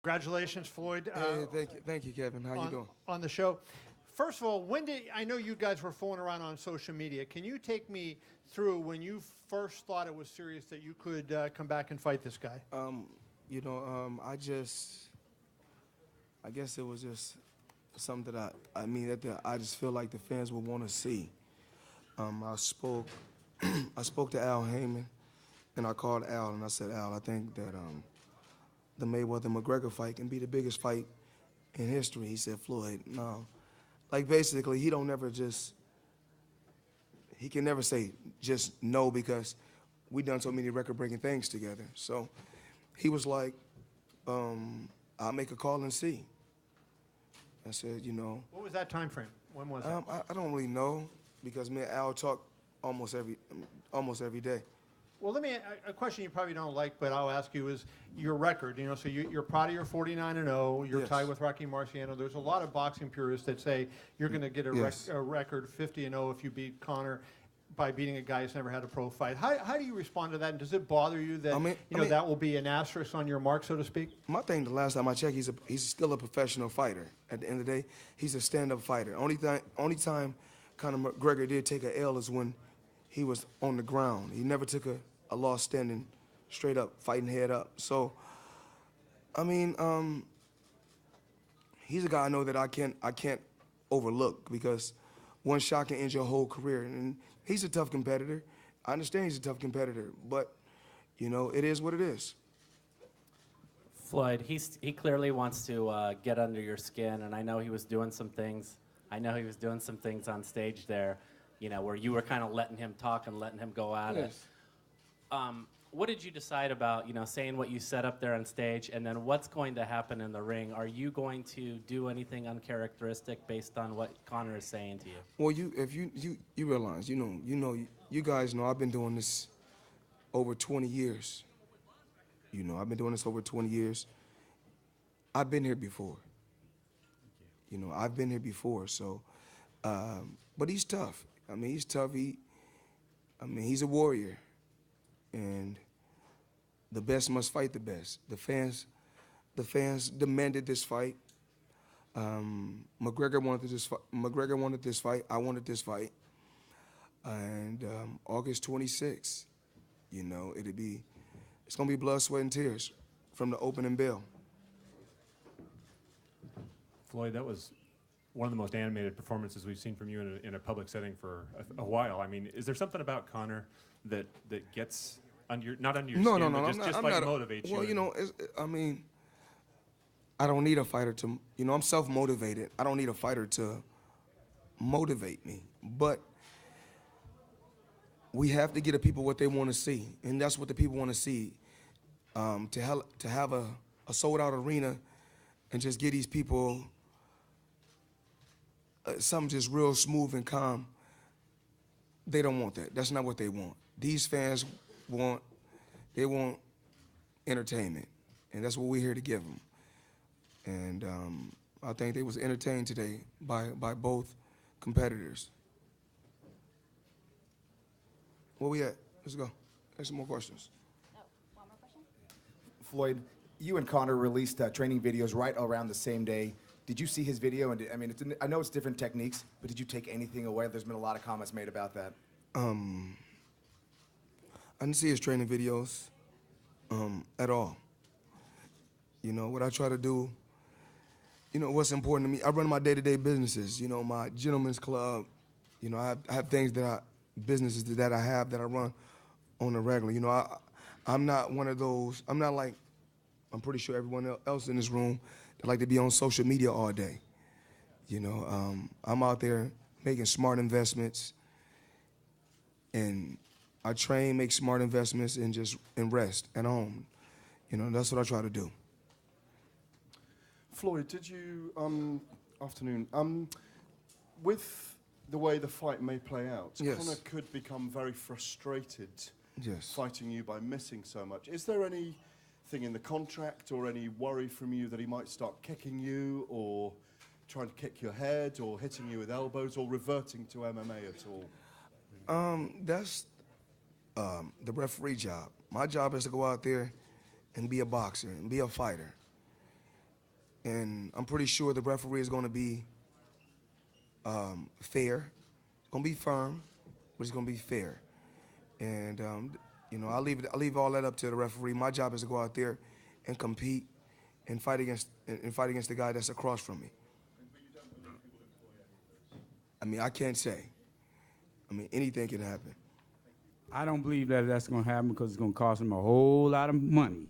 Congratulations, Floyd, Hey, thank you, Kevin. How you doing? on the show. First of all, when did I know you guys were fooling around on social media? Can you take me through when you first thought it was serious that you could come back and fight this guy? I guess it was just something that I just feel like the fans would want to see. I spoke, I spoke to Al Heyman, and I called Al and I said, Al, I think that the Mayweather-McGregor fight can be the biggest fight in history. He said, Floyd, no. Like basically, he can never say just no because we done so many record-breaking things together. So he was like, I'll make a call and see. I said, What was that time frame? When was it? I don't really know because me and Al talk almost every day. Well, a question you probably don't like, but I'll ask you is your record. So you're proud of your 49-0. You're Yes. tied with Rocky Marciano. There's a lot of boxing purists that say you're going to get Yes. a record 50-0 if you beat Conor by beating a guy who's never had a pro fight. How do you respond to that? And does it bother you that that will be an asterisk on your mark, so to speak? My thing, the last time I checked, he's still a professional fighter. At the end of the day, he's a stand-up fighter. Only time Conor McGregor did take a L is when he was on the ground. He never took a loss standing straight up, fighting head up. So, he's a guy I know that I can't overlook because one shot can end your whole career. And he's a tough competitor. I understand he's a tough competitor, but it is what it is. Floyd, he clearly wants to get under your skin, and I know he was doing some things. I know he was doing some things on stage there, where you were kind of letting him talk and letting him go at it. What did you decide about, saying what you said up there on stage, and then what's going to happen in the ring? Are you going to do anything uncharacteristic based on what Conor is saying to you? Well, if you realize, you guys know I've been doing this over 20 years. I've been doing this over 20 years. I've been here before. I've been here before. So, but he's tough. He's tough. He's a warrior. And the best must fight the best. The fans demanded this fight. McGregor wanted this fight. I wanted this fight. And August 26th, it's gonna be blood, sweat, and tears from the opening bell. Floyd, that was one of the most animated performances we've seen from you in a public setting for a while. Is there something about Conor that gets not under your skin, but just motivates you? Well, I don't need a fighter to, I'm self-motivated. I don't need a fighter to motivate me. But we have to get the people what they want to see, and that's what the people want to see. To have a sold-out arena and just get these people something just real smooth and calm, they don't want that. That's not what they want. These fans want entertainment, and that's what we're here to give them. And I think they was entertained today by both competitors. Where we at? Let's go. There's some more questions. Oh, one more question? Floyd, you and Conor released training videos right around the same day. Did you see his video? And I know it's different techniques, but did you take anything away? There's been a lot of comments made about that. I didn't see his training videos at all. What I try to do, what's important to me, I run my day-to-day businesses, my gentleman's club. I have businesses that I have that I run on a regular. I'm not one of those, I'm not like, I'm pretty sure everyone else in this room that like to be on social media all day. I'm out there making smart investments, and I train, make smart investments, and rest at home. That's what I try to do. Floyd, did you, afternoon, with the way the fight may play out, Yes. Conor could become very frustrated Yes. fighting you by missing so much. Is there anything in the contract or any worry from you that he might start kicking you or trying to kick your head or hitting you with elbows or reverting to MMA at all? That's the referee job. My job is to go out there and be a boxer and be a fighter. and I'm pretty sure the referee is going to be fair. It's going to be firm, but it's going to be fair. And you know, I'll leave all that up to the referee. My job is to go out there and compete and fight against the guy that's across from me. I mean, I can't say. I mean, anything can happen. I don't believe that that's going to happen because it's going to cost him a whole lot of money.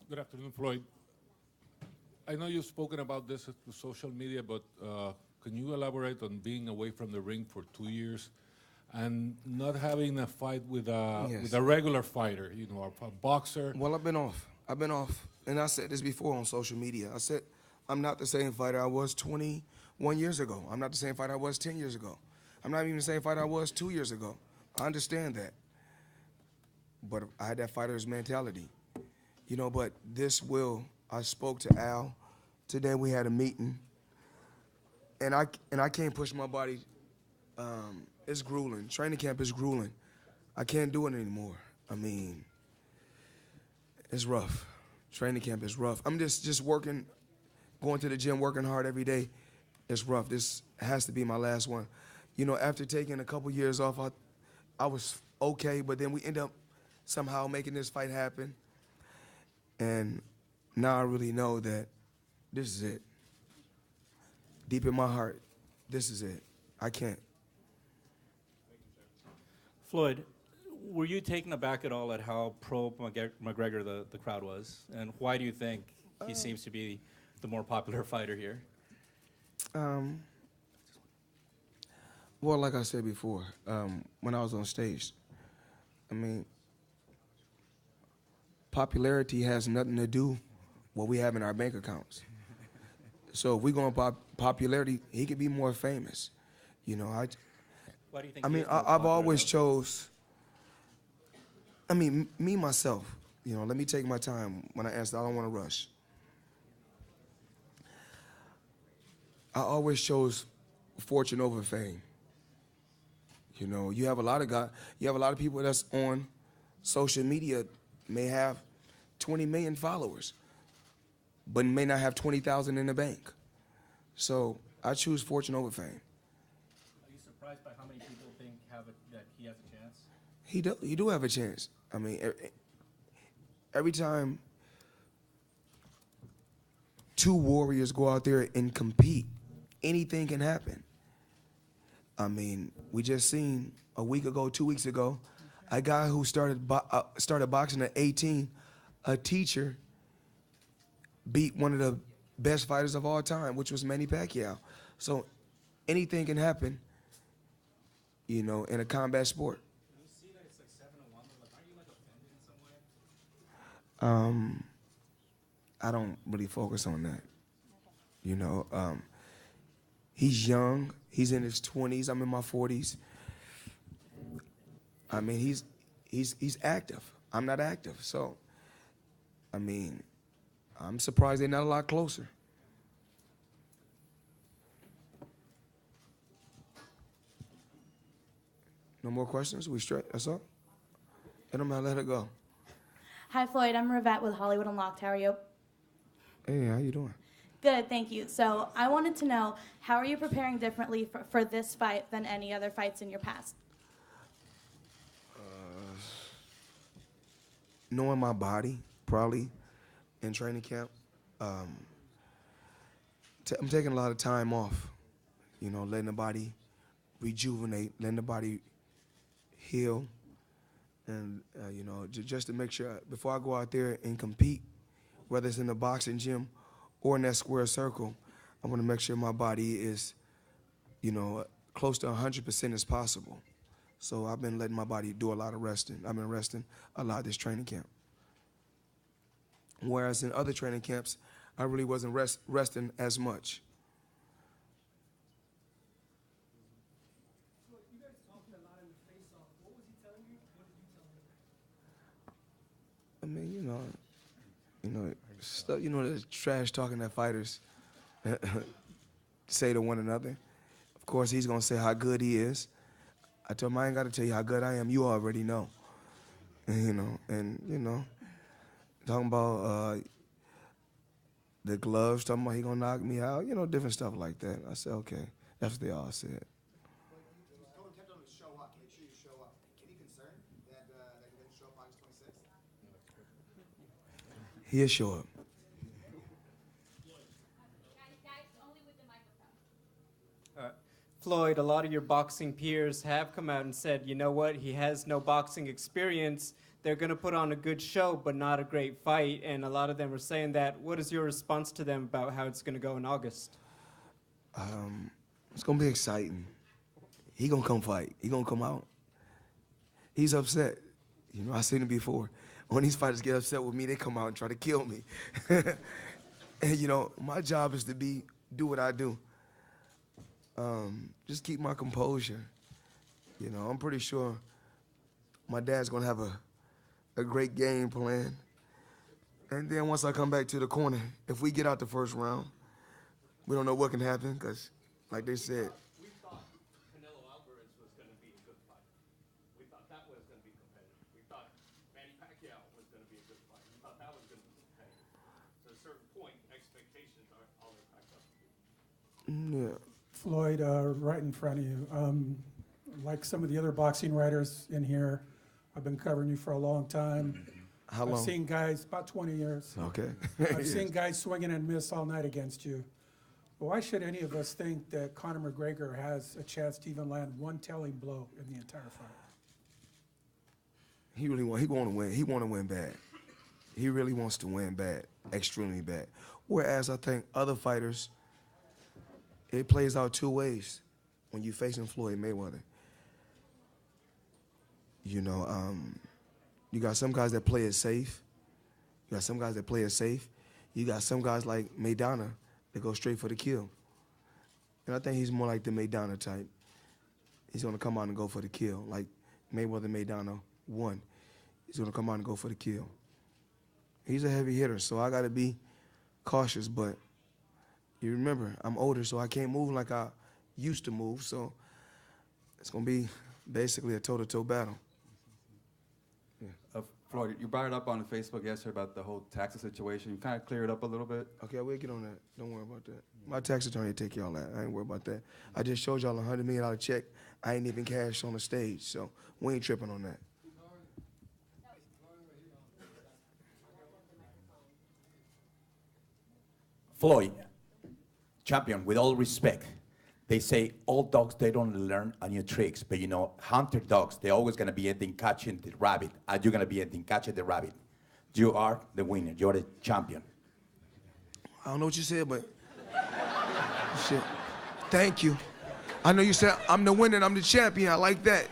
Good afternoon, Floyd. I know you've spoken about this to social media, but can you elaborate on being away from the ring for 2 years and not having a fight with a regular fighter, you know, a boxer? Well, I've been off. And I said this before on social media. I said, I'm not the same fighter I was 21 years ago. I'm not the same fighter I was 10 years ago. I'm not even the same fighter I was 2 years ago. I understand that. But I had that fighter's mentality. You know, but I spoke to Al. Today we had a meeting. And I can't push my body. It's grueling. Training camp is grueling. I can't do it anymore. I mean, it's rough. Training camp is rough. I'm just working, going to the gym, working hard every day. It's rough. This has to be my last one. You know, after taking a couple years off, I was okay, but then we end up somehow making this fight happen. And now I really know that this is it. Deep in my heart, this is it. I can't. Floyd, were you taken aback at all at how pro-McGregor the crowd was? And why do you think he seems to be the more popular fighter here? Well, like I said before, when I was on stage, I mean, popularity has nothing to do with what we have in our bank accounts. So if we go on popularity, he could be more famous. You know, Why do you think I he mean, is more I've popular, always though? chose, I mean, me, myself, you know, let me take my time when I answer. I don't want to rush. I always chose fortune over fame. You know, you have a lot of people that's on social media may have 20 million followers, but may not have 20,000 in the bank. So I choose fortune over fame. Are you surprised by how many people think that he has a chance? He do have a chance. I mean, every time two warriors go out there and compete, anything can happen. I mean, we just seen a week ago, 2 weeks ago, a guy who started boxing at 18, a teacher, beat one of the best fighters of all time, which was Manny Pacquiao. So anything can happen, you know, in a combat sport. Can you see that it's like 7-1? Like, aren't you like offended in some way? I don't really focus on that. You know, he's young. He's in his 20s. I'm in my 40s. I mean, he's active. I'm not active. So, I mean, I'm surprised they're not a lot closer. No more questions? We straight? That's all? And I'm gonna let it go. Hi, Floyd. I'm Rivette with Hollywood Unlocked. How are you? Hey, how you doing? Good, thank you. So I wanted to know, how are you preparing differently for this fight than any other fights in your past? Knowing my body, probably, in training camp. I'm taking a lot of time off, you know, letting the body rejuvenate, letting the body heal, and, you know, just to make sure, before I go out there and compete, whether it's in the boxing gym or in that square circle, I want to make sure my body is, you know, close to 100% as possible. So I've been letting my body do a lot of resting. I've been resting a lot this training camp. Whereas in other training camps, I really wasn't resting as much. You guys talked a lot in the face-off. What was he telling you? What did you tell him? I mean, stuff, you know, the trash talking that fighters say to one another. Of course, he's gonna say how good he is. I told him I ain't gotta tell you how good I am. You already know. and talking about the gloves, talking about he gonna knock me out, different stuff like that. I said, okay, that's what they all said. Conor kept on to show up. Make sure you show up. Any concern that he didn't show up August 26th? He'll show up. Floyd, a lot of your boxing peers have come out and said, you know what, he has no boxing experience. They're going to put on a good show, but not a great fight. And a lot of them are saying that. What is your response to them about how it's going to go in August? It's going to be exciting. He going to come fight. He going to come out. He's upset. I've seen it before. When these fighters get upset with me, they come out and try to kill me. And, my job is to do what I do. Just keep my composure. I'm pretty sure my dad's gonna have a great game plan. And then once I come back to the corner, if we get out the first round, we don't know what can happen, because like they said, We thought Canelo Alvarez was going to be a good fight. We thought that was going to be competitive. We thought Manny Pacquiao was going to be a good fight. We thought that was going to be competitive. So at a certain point, expectations are all they're packed up to be. yeah. Floyd, right in front of you. Like some of the other boxing writers in here, I've been covering you for a long time. How long? I've seen guys, about 20 years. Okay. I've seen guys swinging and miss all night against you. Why should any of us think that Conor McGregor has a chance to even land one telling blow in the entire fight? He want to win. He want to win bad. He really wants to win bad, extremely bad. Whereas I think other fighters, it plays out two ways when you're facing Floyd Mayweather. You got some guys that play it safe. You got some guys that play it safe. You got some guys like Maidana that go straight for the kill. And I think he's more like the Maidana type. He's going to come out and go for the kill, like Mayweather Maidana won. He's going to come out and go for the kill. He's a heavy hitter, so I got to be cautious, but you remember, I'm older, so I can't move like I used to move, so it's going to be basically a toe-to-toe battle. Floyd, you brought it up on Facebook yesterday about the whole taxes situation. You kind of cleared it up a little bit. Okay, we'll get on that. Don't worry about that. My tax attorney will take y'all that. I ain't worried about that. I just showed y'all a $100 million check. I ain't even cashed on the stage, so we ain't tripping on that. Floyd, champion, with all respect, they say all dogs, they don't learn new tricks, but hunter dogs, they're always gonna be ending catching the rabbit, and you're gonna be ending catching the rabbit. You are the winner, you're the champion. I don't know what you said, but shit. Thank you. I know you said I'm the winner and I'm the champion. I like that.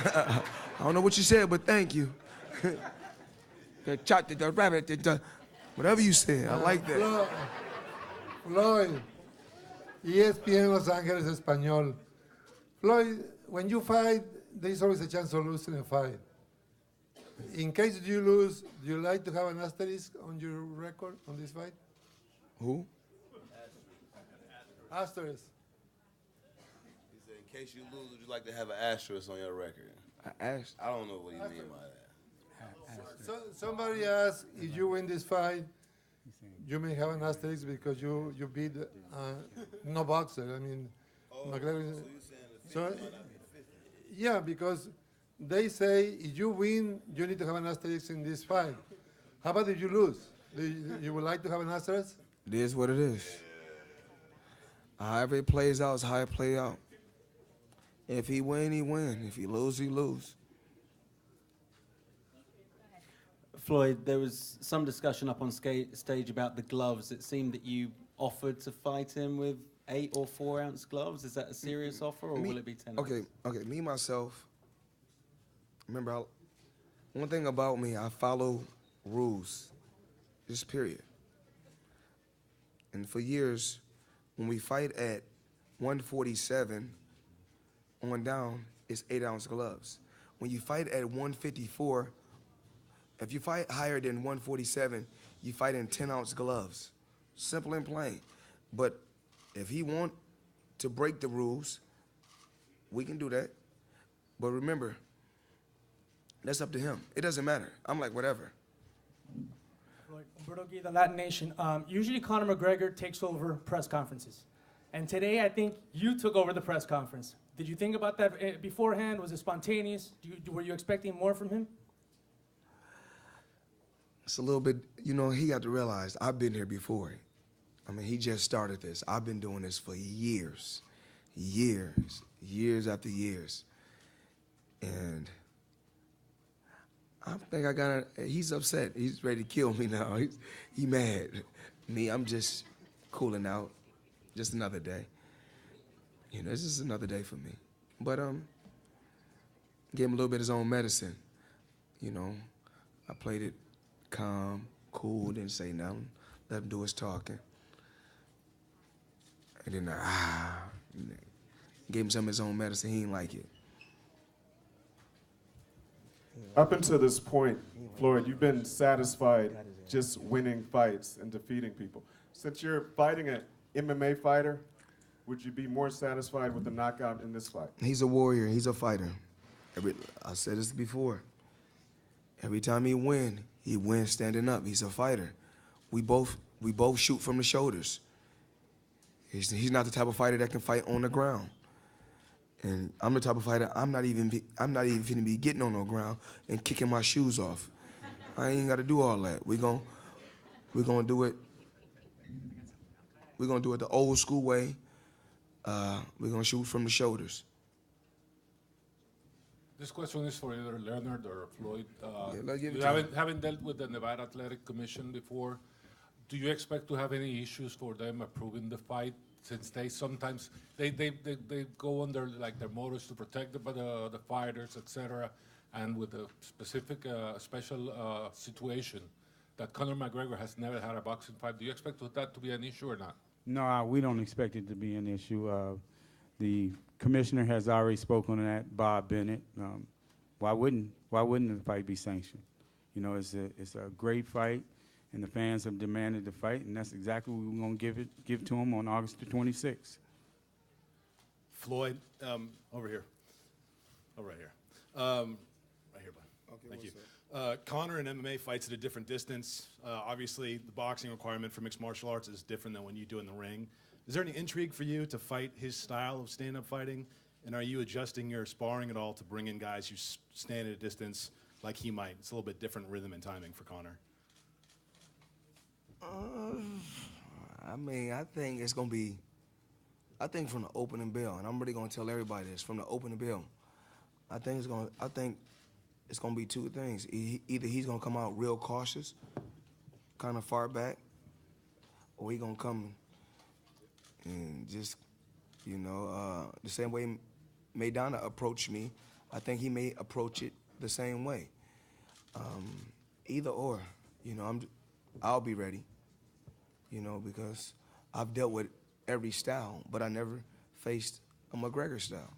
I don't know what you said, but thank you. The rabbit, whatever you said, I like that. Floyd, ESPN Los Angeles Español. Floyd, when you fight, there's always a chance of losing a fight. In case you lose, do you like to have an asterisk on your record on this fight? Who? Asterisk. He said, in case you lose, would you like to have an asterisk on your record? I don't know what he mean by that. So, somebody asked, if you win this fight, you may have an asterisk because you beat no boxer. I mean, McGregor. So, yeah, because they say if you win, you need to have an asterisk in this fight. How about if you lose? You would like to have an asterisk? It is what it is. However it plays out is how it play out. If he win, he win. If he lose, he lose. Floyd, there was some discussion up on stage about the gloves. It seemed that you offered to fight him with 8 or 4 ounce gloves. Is that a serious offer, or will it be 10 ounce? Okay. Me, myself, remember, one thing about me, I follow rules, just period. And for years, when we fight at 147 on down, it's 8 ounce gloves. When you fight at 154, if you fight higher than 147, you fight in 10 ounce gloves. Simple and plain. But if he want to break the rules, we can do that. But remember, That's up to him. It doesn't matter. I'm like, whatever. Floyd, Umberto Gui, the Latin Nation. Usually Conor McGregor takes over press conferences. And today I think you took over the press conference. Did you think about that beforehand? Was it spontaneous? Were you expecting more from him? It's a little bit, you know, he got to realize I've been here before. I mean, he just started this. I've been doing this for years, years after years. And I think I got he's upset. He's ready to kill me now. He mad. Me, I'm just cooling out. Just another day. You know, it's just another day for me. But gave him a little bit of his own medicine. You know, I played it calm, cool, didn't say nothing. Let him do his talking. And then gave him some of his own medicine. He didn't like it. Up until this point, Floyd, you've been satisfied just winning fights and defeating people. Since you're fighting an MMA fighter, would you be more satisfied with the knockout in this fight? He's a warrior. He's a fighter. I said this before. Every time he wins standing up. He's a fighter. We both shoot from the shoulders. He's not the type of fighter that can fight on the ground. And I'm the type of fighter, I'm not even finna be getting on the ground and kicking my shoes off. I ain't gotta do all that. We're gonna do it. We're gonna do it the old school way. We're gonna shoot from the shoulders. This question is for either Leonard or Floyd. give it You to him. haven't dealt with the Nevada Athletic Commission before. Do you expect to have any issues for them approving the fight? Since they sometimes they go under like their motives to protect the fighters, etc., and with a specific special situation that Conor McGregor has never had a boxing fight. Do you expect that to be an issue or not? No, we don't expect it to be an issue. The commissioner has already spoken on that, Bob Bennett. Why wouldn't the fight be sanctioned? You know, it's a great fight. And the fans have demanded the fight, and that's exactly what we're going to give to them on August the 26th. Floyd, over here. Oh, right here. Right here, bud. Okay, thank you. Conor in MMA fights at a different distance. Obviously, the boxing requirement for mixed martial arts is different than when you do in the ring. Is there any intrigue for you to fight his style of stand-up fighting? And are you adjusting your sparring at all to bring in guys who stand at a distance like he might? It's a little bit different rhythm and timing for Conor. I mean, I think it's gonna be. I think from the opening bell, and I'm really gonna tell everybody this from the opening bell. I think it's gonna be two things. Either he's gonna come out real cautious, kind of far back, or he gonna come and just, you know, the same way Maidana approached me. I think he may approach it the same way. Either or, you know, I'll be ready, you know, because I've dealt with every style, but I never faced a McGregor style.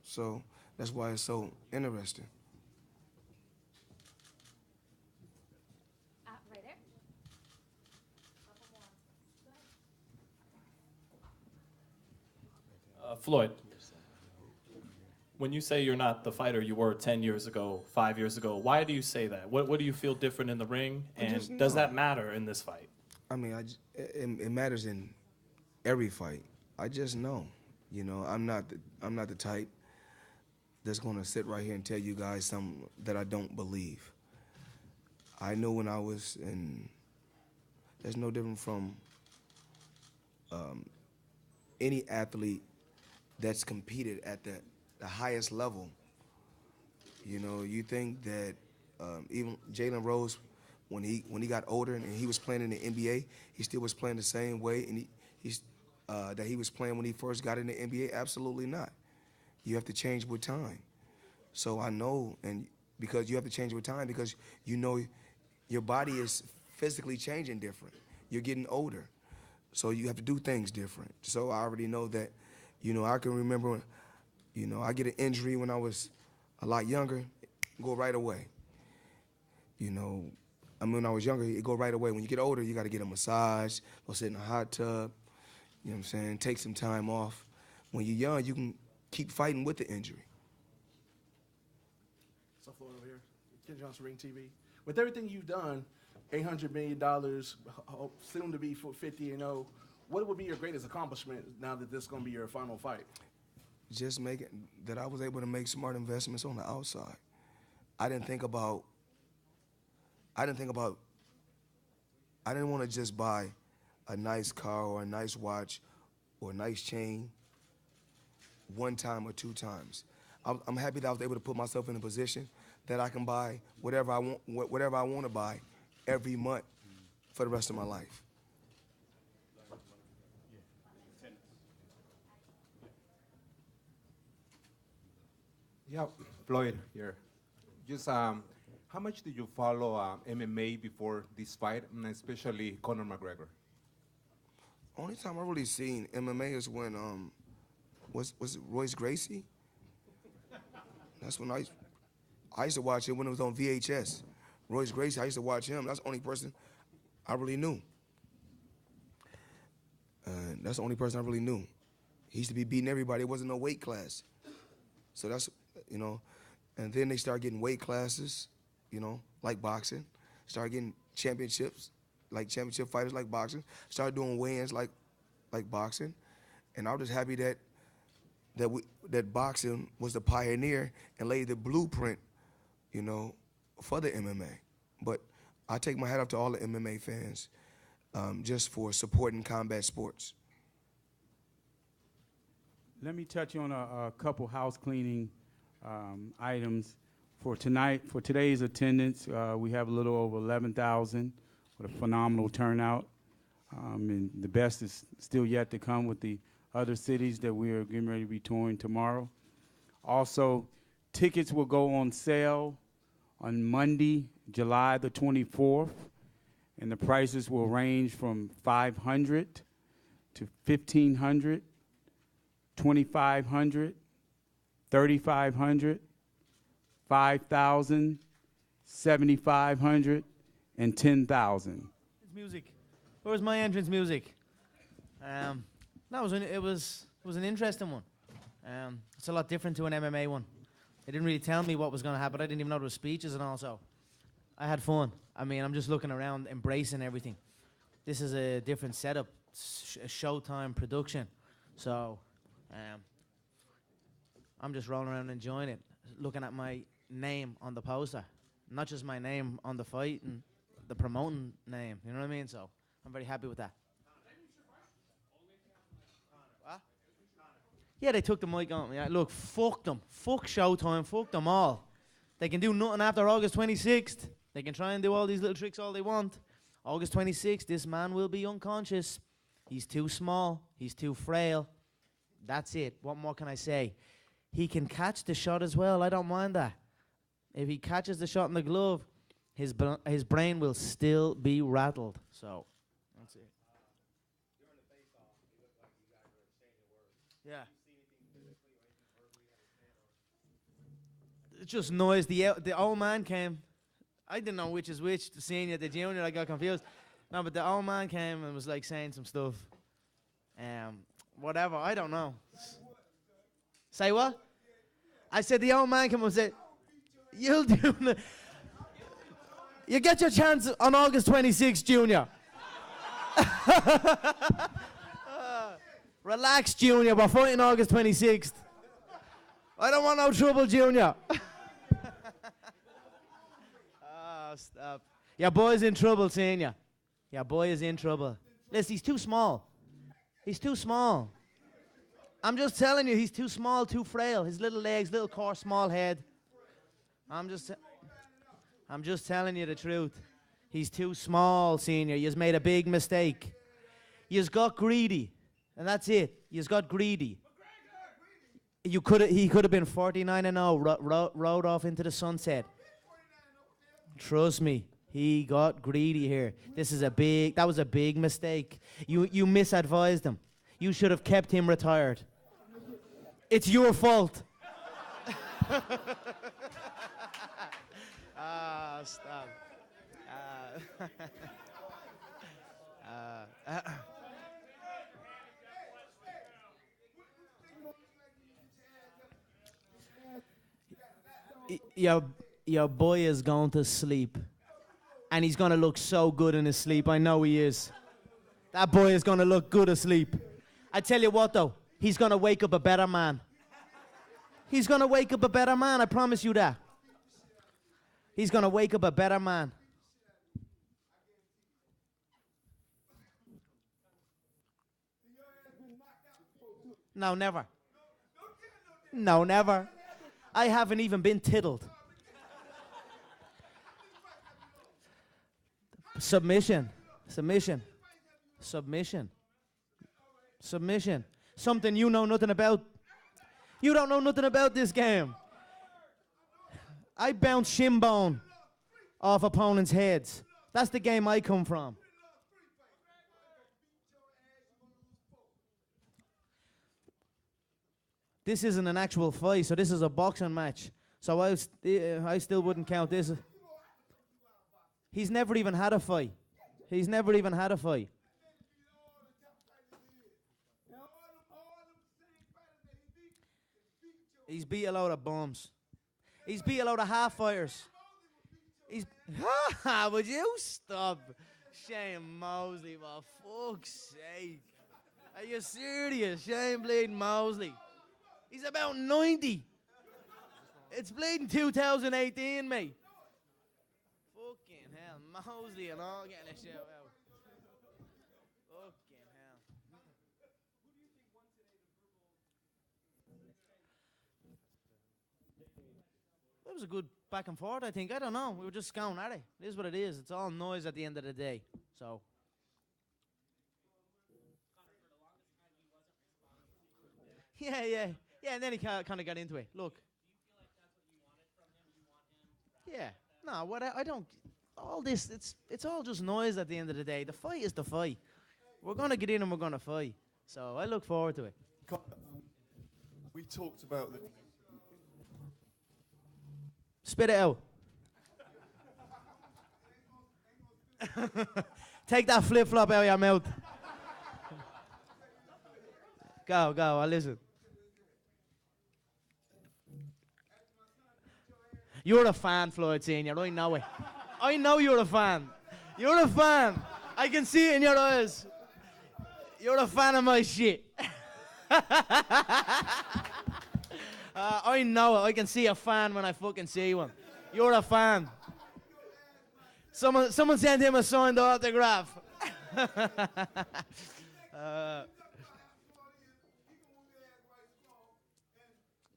So that's why it's so interesting. Right there. Floyd, when you say you're not the fighter you were 10 years ago, 5 years ago, why do you say that? What do you feel different in the ring, and does that matter in this fight? I mean, it matters in every fight. I just know, you know, I'm not the type that's gonna sit right here and tell you guys something that I don't believe. I know when I was in. There's no different from any athlete that's competed at the highest level. You know, you think that even Jalen Rose, when he got older and he was playing in the NBA, he still was playing the same way and that he was playing when he first got in the NBA? Absolutely not. You have to change with time. So I know, and because you have to change with time because you know your body is physically changing different. You're getting older. So you have to do things different. So I already know that, you know, I can remember, you know, I get an injury when I was a lot younger, go right away. You know, I mean, when I was younger, it go right away. When you get older, you got to get a massage, go sit in a hot tub, you know what I'm saying, take some time off. When you're young, you can keep fighting with the injury. So Floyd over here. Ken Johnson Ring TV. With everything you've done, $800 million, soon to be 50-0. What would be your greatest accomplishment now that this is going to be your final fight? Just making that I was able to make smart investments on the outside. I didn't want to just buy a nice car or a nice watch or a nice chain one time or two times. I'm happy that I was able to put myself in a position that I can buy whatever I want to buy every month for the rest of my life. Yeah, Floyd here. Just how much did you follow MMA before this fight, and especially Conor McGregor? Only time I really seen MMA is when was it Royce Gracie? That's when I used to watch it when it was on VHS. Royce Gracie, I used to watch him. That's the only person I really knew. That's the only person I really knew. He used to be beating everybody. It wasn't no weight class. So that's, you know, and then they started getting weight classes, you know, like boxing. Started getting championships, like championship fighters like boxing. Started doing weigh-ins like boxing. And I was just happy that boxing was the pioneer and laid the blueprint, you know, for the MMA. But I take my hat off to all the MMA fans just for supporting combat sports. Let me touch on a couple house cleaning items. For today's attendance, we have a little over 11,000 with a phenomenal turnout. And the best is still yet to come with the other cities that we are getting ready to be touring tomorrow. Also, tickets will go on sale on Monday, July the 24th, and the prices will range from $500 to $1,500, $2,500, $3,500, $5,000, $7,500, and $10,000. Music. Where was my entrance music? It was an interesting one. It's a lot different to an MMA one. They didn't really tell me what was going to happen. I didn't even know there was speeches and all, so I had fun. I mean, I'm just looking around, embracing everything. This is a different setup, a Showtime production. So I'm just rolling around enjoying it, looking at my name on the poster. Not just my name on the fight and the promoting name, you know what I mean? So I'm very happy with that. Yeah, they took the mic on me. Look, fuck them. Fuck Showtime. Fuck them all. They can do nothing after August 26th. They can try and do all these little tricks all they want. August 26th, this man will be unconscious. He's too small. He's too frail. That's it. What more can I say? He can catch the shot as well. I don't mind that. If he catches the shot in the glove, his brain will still be rattled. So, that's it. Yeah. It's just noise. The old man came. I didn't know which is which, the senior, the junior. I got confused. No, but the old man came and was like saying some stuff. Whatever. I don't know. Say what? I said the old man came and said, "You'll do. You get your chance on August 26th, Junior." Relax, Junior. We're fighting August 26th. I don't want no trouble, Junior. Stop. Your boy's in trouble, Senior. Your boy is in trouble. Listen, he's too small. He's too small. I'm just telling you, he's too small, too frail. His little legs, little core, small head. I'm just telling you the truth. He's too small, Senior. You've made a big mistake. You've got greedy, and that's it. You've got greedy. He could have been 49-0, rode off into the sunset. Trust me, he got greedy here. That was a big mistake. You misadvised him. You should have kept him retired. It's your fault. Stop. your boy is going to sleep. And he's going to look so good in his sleep. I know he is. That boy is going to look good asleep. I tell you what, though. He's going to wake up a better man. He's going to wake up a better man. I promise you that. He's going to wake up a better man. No, never. No, never. I haven't even been tiddled. Submission. Submission. Submission. Submission. Something you know nothing about. You don't know nothing about this game. I bounce shin bone off opponents' heads. That's the game I come from. This isn't an actual fight, so this is a boxing match. So I still wouldn't count this. He's never even had a fight. He's never even had a fight. He's beat a load of bums. He's beat a load of half fighters. He's would you stop? Shane Mosley, for fuck's sake. Are you serious? Shane bleeding Mosley. He's about 90. It's bleeding 2018, mate. Fucking hell, Mosley and all getting a shout out. Fucking hell. That was a good back and forth, I think. I don't know. We were just going at it. It is what it is. It's all noise at the end of the day. So. Yeah. Yeah, and then he kind of got into it. Look. Yeah. No, what I don't. All this, it's all just noise at the end of the day. The fight is the fight. We're gonna get in and we're gonna fight. So I look forward to it. We talked about the. Spit it out. Take that flip flop out of your mouth. Go, I listen. You're a fan, Floyd Senior. I know it. I know you're a fan. You're a fan. I can see it in your eyes. You're a fan of my shit. I know it. I can see a fan when I fucking see one. You're a fan. Someone send him a signed autograph.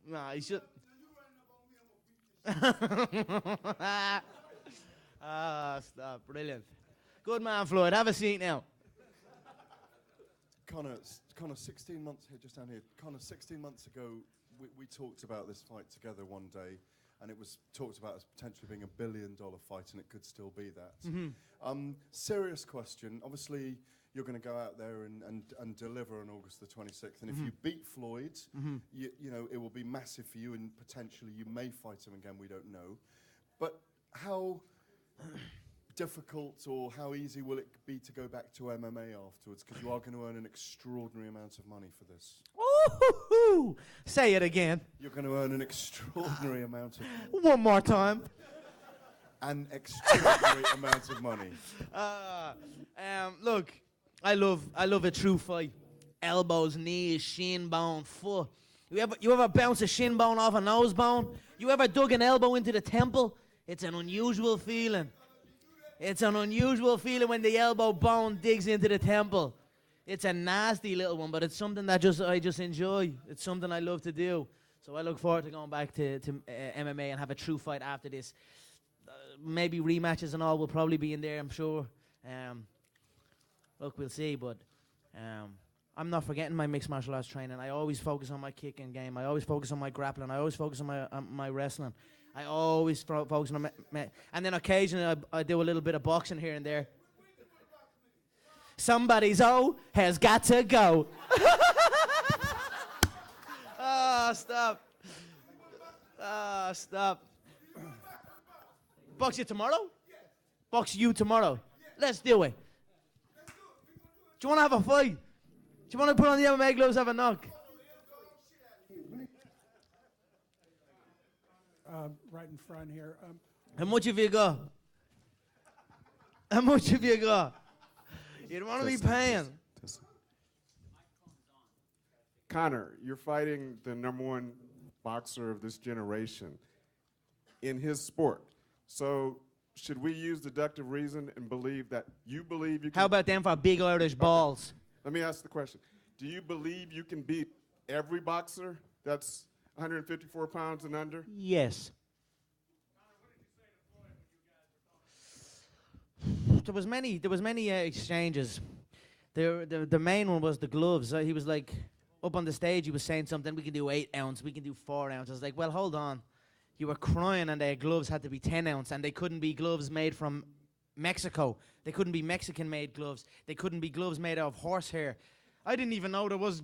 Nah, he should. Stop. Brilliant. Good man, Floyd. Have a seat now. Conor, 16 months here, just down here. Conor, 16 months ago, we talked about this fight together one day, and it was talked about as potentially being $1 billion fight, and it could still be that. Serious question. Obviously, you're going to go out there and deliver on August the 26th, and if you beat Floyd, you know it will be massive for you, and potentially you may fight him again. We don't know, but how difficult or how easy will it be to go back to MMA afterwards? Because you are going to earn an extraordinary amount of money for this. Ooh, say it again. You're going to earn an extraordinary amount of money. One more time. An extraordinary amount of money. Look, I love a true fight. Elbows, knees, shin bone, foot. You ever bounce a shin bone off a nose bone? You ever dug an elbow into the temple? It's an unusual feeling. It's an unusual feeling when the elbow bone digs into the temple. It's a nasty little one, but it's something that I just enjoy. It's something I love to do. So I look forward to going back to MMA and have a true fight after this. Maybe rematches and all will probably be in there, I'm sure. Look, we'll see, but I'm not forgetting my mixed martial arts training. I always focus on my kicking game. I always focus on my grappling. I always focus on my wrestling. I always focus on and then occasionally I do a little bit of boxing here and there. Somebody's has got to go. Stop. Stop. Box you tomorrow? Box you tomorrow. Let's do it. Do you want to have a fight? Do you want to put on the MMA gloves, have a knock? right in front here. How much have you got? How much have you got? You don't want to be paying. Conor, you're fighting the #1 boxer of this generation in his sport. So should we use deductive reason and believe that you believe you can... How about them for big Irish balls? Let me ask the question. Do you believe you can beat every boxer that's 154 pounds and under? Yes. There was many exchanges. The main one was the gloves. He was like, up on the stage, he was saying something, we can do 8 ounce, we can do 4 ounce. I was like, well, hold on. You were crying and their gloves had to be 10 ounce and they couldn't be gloves made from Mexico. They couldn't be Mexican-made gloves. They couldn't be gloves made out of horsehair. I didn't even know there was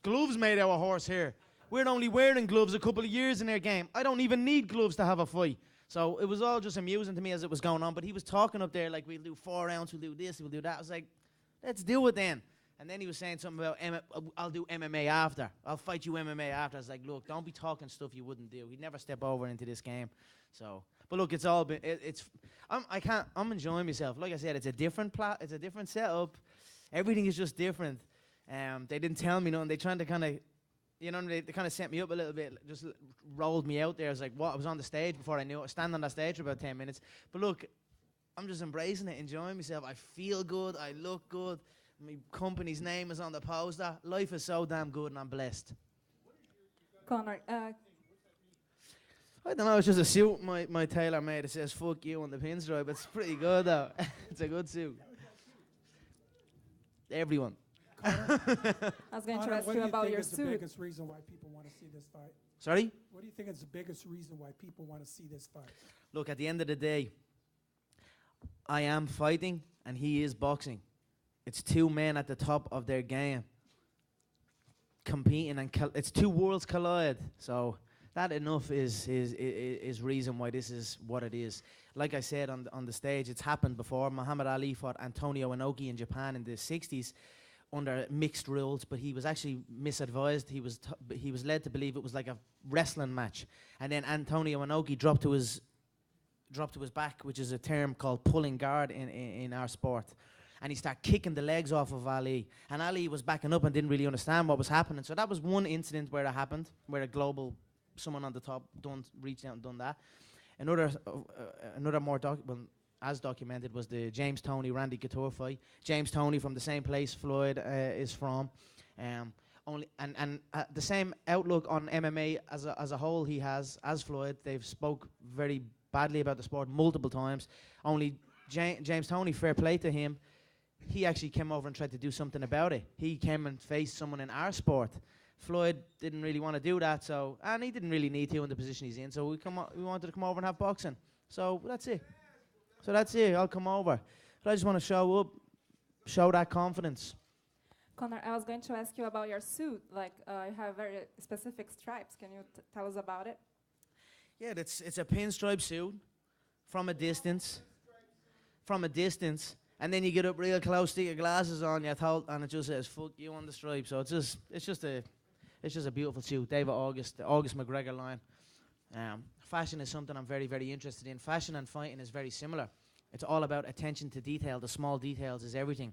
gloves made out of horsehair. We're only wearing gloves a couple of years in their game. I don't even need gloves to have a fight. So it was all just amusing to me as it was going on. But he was talking up there like, we'll do 4 ounce, we'll do this, we'll do that. I was like, let's do it then. And then he was saying something about, I'll do MMA after. I'll fight you MMA after. I was like, look, don't be talking stuff you wouldn't do. He'd never step over into this game. So, but look, it's all been, I'm enjoying myself. Like I said, it's a different it's a different setup. Everything is just different. They didn't tell me nothing. They tried to kind of, they kind of set me up a little bit, just rolled me out there. I was like, what? I was on the stage before I knew it. I was standing on that stage for about 10 minutes. But look, I'm just embracing it, enjoying myself. I feel good. I look good. My company's name is on the poster. Life is so damn good and I'm blessed. Conor, I don't know, it's just a suit my tailor made. It says fuck you on the pinstripe. It's pretty good though. It's a good suit. Everyone. I was going to ask you about your suit. What do you think is the biggest reason why people want to see this fight? Sorry? What do you think is the biggest reason why people want to see this fight? Look, at the end of the day, I am fighting and he is boxing. It's 2 men at the top of their game competing, and it's 2 worlds collide. So that enough is reason why this is what it is. Like I said on the stage, it's happened before. Muhammad Ali fought Antonio Inoki in Japan in the 60s under mixed rules, but he was actually misadvised. He was led to believe it was like a wrestling match, and then Antonio Inoki dropped to his back, which is a term called pulling guard in our sport. And he started kicking the legs off of Ali. And Ali was backing up and didn't really understand what was happening. So that was one incident where it happened, where someone on the top reached out and done that. Another more as documented was the James Toney Randy Couture fight. James Toney from the same place Floyd is from. The same outlook on MMA as a whole he has as Floyd. They've spoke very badly about the sport multiple times. Only James Toney, fair play to him, he actually came over and tried to do something about it. He came and faced someone in our sport. Floyd didn't really want to do that, and he didn't really need to in the position he's in, so we wanted to come over and have boxing. So that's it. I'll come over. But I just want to show up, show that confidence. Conor, I was going to ask you about your suit. Like, you have very specific stripes. Can you tell us about it? Yeah, it's a pinstripe suit from a distance. And then you get up real close, stick your glasses on, and it just says "fuck you" on the stripe. So it's just a beautiful suit. David August, the August McGregor line. Fashion is something I'm very, very interested in. Fashion and fighting is very similar. It's all about attention to detail. The small details is everything.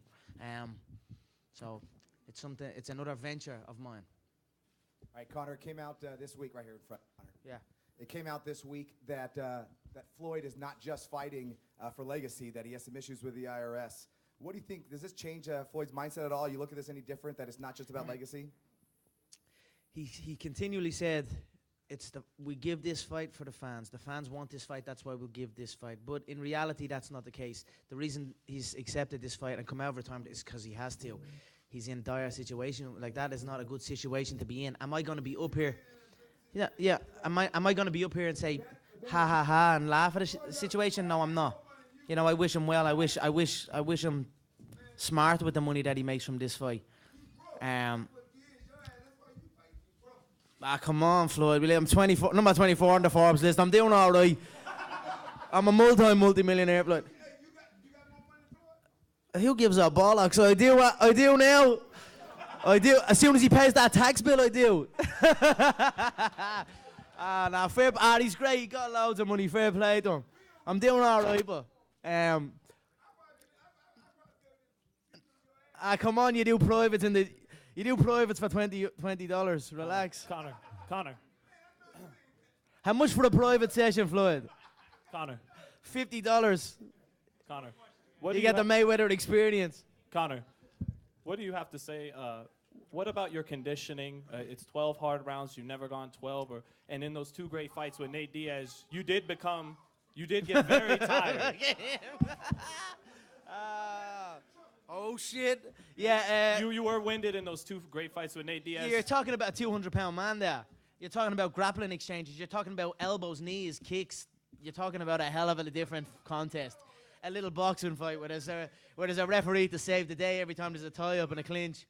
So it's another venture of mine. All right, Conor, it came out this week right here in front. Conor. Yeah. It came out this week that Floyd is not just fighting for legacy, that he has some issues with the IRS. What do you think? Does this change Floyd's mindset at all? You look at this any different, that it's not just about legacy? He continually said, we give this fight for the fans. The fans want this fight, that's why we'll give this fight. But in reality, that's not the case. The reason he's accepted this fight and come out of retirement is because he has to. He's in a dire situation. Like, that is not a good situation to be in. Am I going to be up here? Yeah. Am I going to be up here and say, ha ha ha, and laugh at the situation? No, I'm not. I wish him well. I wish him smart with the money that he makes from this fight. Come on, Floyd. I'm number 24 on the Forbes list. I'm doing all right. I'm a multi-millionaire, Floyd. Who gives a bollocks? I do now. I do. As soon as he pays that tax bill, I do. He's great. He got loads of money. Fair play to him. I'm doing all right, but come on, you do privates for $20. Relax. Conor. How much for a private session, Floyd? Conor. $50. Conor. You get the Mayweather experience. Conor, what do you have to say? What about your conditioning? It's 12 hard rounds. You've never gone 12. And in those 2 great fights with Nate Diaz, you did get very tired. Oh, shit. Yeah. You were winded in those 2 great fights with Nate Diaz. You're talking about a 200-pound man there. You're talking about grappling exchanges. You're talking about elbows, knees, kicks. You're talking about a hell of a different contest. A little boxing fight where there's a referee to save the day every time there's a tie-up and a clinch.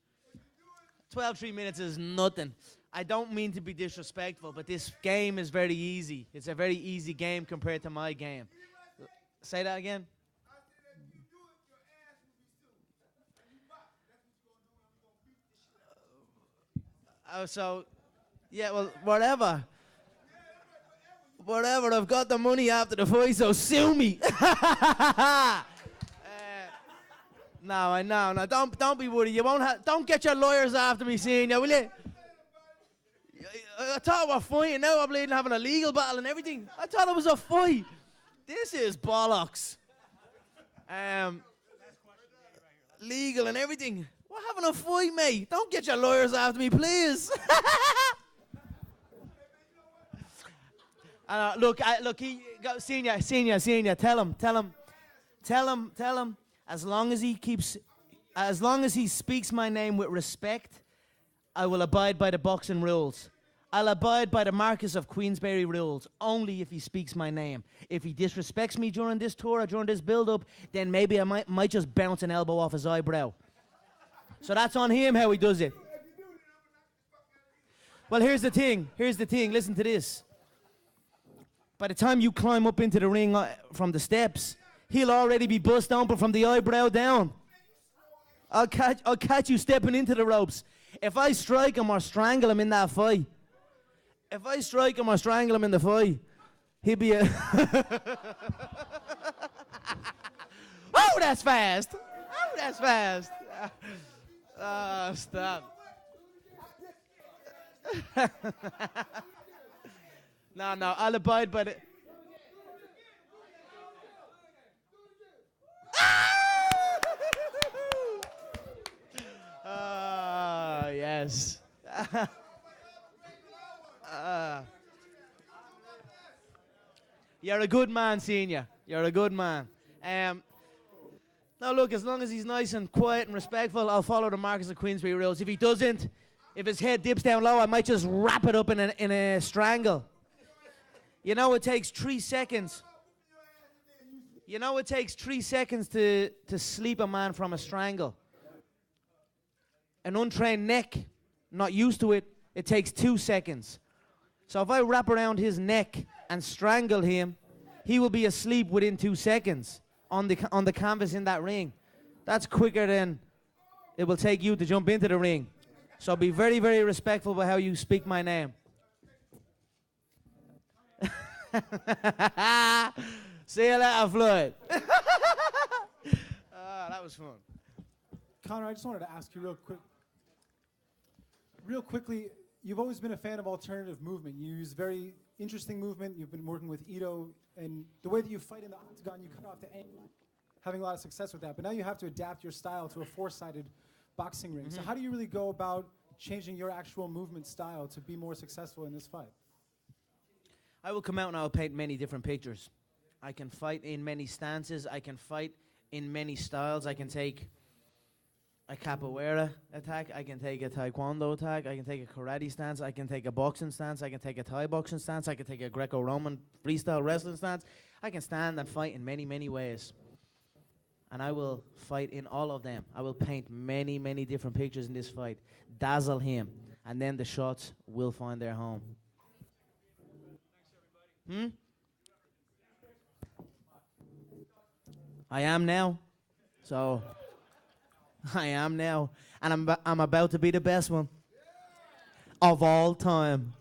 3 minutes is nothing. I don't mean to be disrespectful, but this game is very easy. It's a very easy game compared to my game. Say that again? Yeah, well, whatever. Whatever, I've got the money after the fight, so sue me. No, don't be worried. You won't don't get your lawyers after me, senior, will you? I thought we were fighting, now I'm bleeding having a legal battle and everything. I thought it was a fight. This is bollocks. Legal and everything. We're having a fight, mate. Don't get your lawyers after me, please. Look, senior, tell him, as long as he speaks my name with respect, I will abide by the boxing rules. I'll abide by the Marquis of Queensberry rules, only if he speaks my name. If he disrespects me during this tour or during this build-up, then maybe I might just bounce an elbow off his eyebrow. So that's on him how he does it. Well, here's the thing, listen to this. By the time you climb up into the ring from the steps, he'll already be bust open from the eyebrow down. I'll catch you stepping into the ropes. If I strike him or strangle him in that fight, he'll be a... Oh, that's fast. Stop. No, I'll abide by the... Yes. You're a good man, senior. You're a good man. Now look, as long as he's nice and quiet and respectful, I'll follow the Marquis of Queensberry rules. If he doesn't, if his head dips down low, I might just wrap it up in a strangle. You know it takes 3 seconds. To sleep a man from a strangle. An untrained neck, not used to it, it takes 2 seconds. So if I wrap around his neck and strangle him, he will be asleep within 2 seconds on the canvas in that ring. That's quicker than it will take you to jump into the ring. So be very, very respectful about how you speak my name. See you later, Floyd. That was fun. Conor, I just wanted to ask you real quickly, you've always been a fan of alternative movement. You use very interesting movement. You've been working with Ito, and the way that you fight in the octagon, you cut off the angle, having a lot of success with that. But now you have to adapt your style to a four-sided boxing ring. So how do you really go about changing your actual movement style to be more successful in this fight? I will come out and I will paint many different pictures. I can fight in many stances. I can fight in many styles. I can take a capoeira attack. I can take a taekwondo attack. I can take a karate stance. I can take a boxing stance. I can take a Thai boxing stance. I can take a Greco-Roman freestyle wrestling stance. I can stand and fight in many, many ways. And I will fight in all of them. I will paint many, many different pictures in this fight. Dazzle him. And then the shots will find their home. I am now. So, I am now. And I'm about to be the best one of all time.